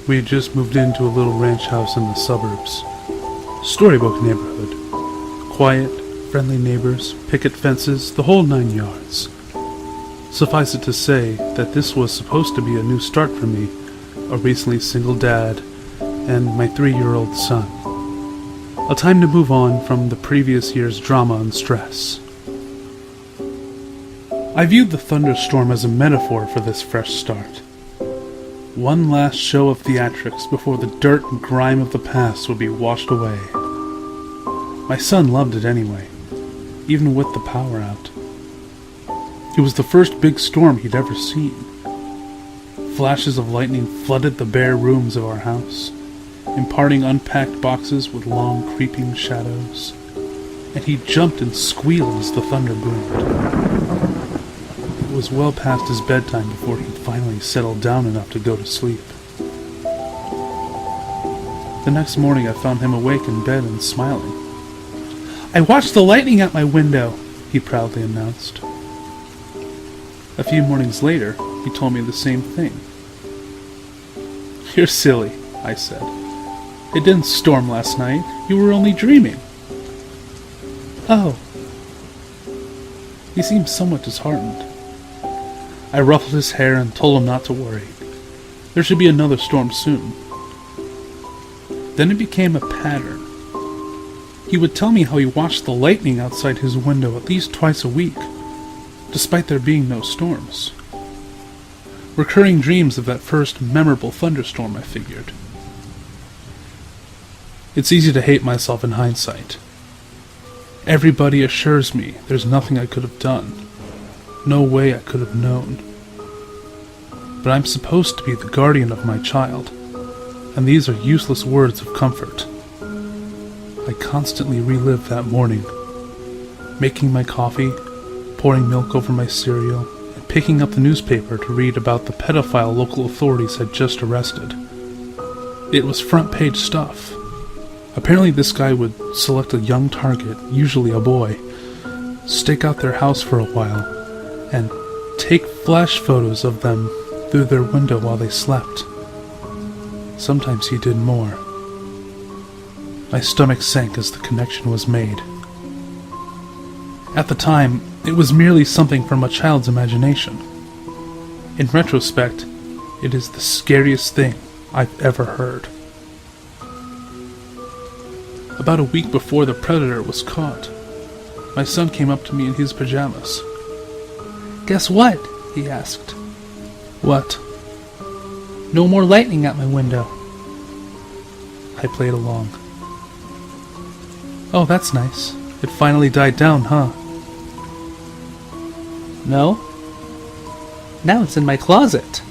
We had just moved into a little ranch house in the suburbs. Storybook neighborhood. Quiet, friendly neighbors, picket fences, the whole 9 yards. Suffice it to say that this was supposed to be a new start for me, a recently single dad, and my 3-year-old son. A time to move on from the previous year's drama and stress. I viewed the thunderstorm as a metaphor for this fresh start. One last show of theatrics before the dirt and grime of the past would be washed away. My son loved it anyway, even with the power out. It was the first big storm he'd ever seen. Flashes of lightning flooded the bare rooms of our house, imparting unpacked boxes with long creeping shadows, and he jumped and squealed as the thunder boomed. It was well past his bedtime before he finally settled down enough to go to sleep. The next morning I found him awake in bed and smiling. "I watched the lightning out my window," he proudly announced. A few mornings later, he told me the same thing. "You're silly," I said. "It didn't storm last night. You were only dreaming." "Oh." He seemed somewhat disheartened. I ruffled his hair and told him not to worry. There should be another storm soon. Then it became a pattern. He would tell me how he watched the lightning outside his window at least twice a week, despite there being no storms. Recurring dreams of that first memorable thunderstorm, I figured. It's easy to hate myself in hindsight. Everybody assures me there's nothing I could have done. No way I could have known. But I'm supposed to be the guardian of my child, and these are useless words of comfort. I constantly relive that morning, making my coffee, pouring milk over my cereal, and picking up the newspaper to read about the pedophile local authorities had just arrested. It was front-page stuff. Apparently this guy would select a young target, usually a boy, stake out their house for a while, and take flash photos of them through their window while they slept. Sometimes he did more. My stomach sank as the connection was made. At the time, it was merely something from a child's imagination. In retrospect, it is the scariest thing I've ever heard. About a week before the predator was caught, my son came up to me in his pajamas. "Guess what?" he asked. "What?" "No more lightning at my window." I played along. "Oh, that's nice. It finally died down, huh?" "No. Now it's in my closet."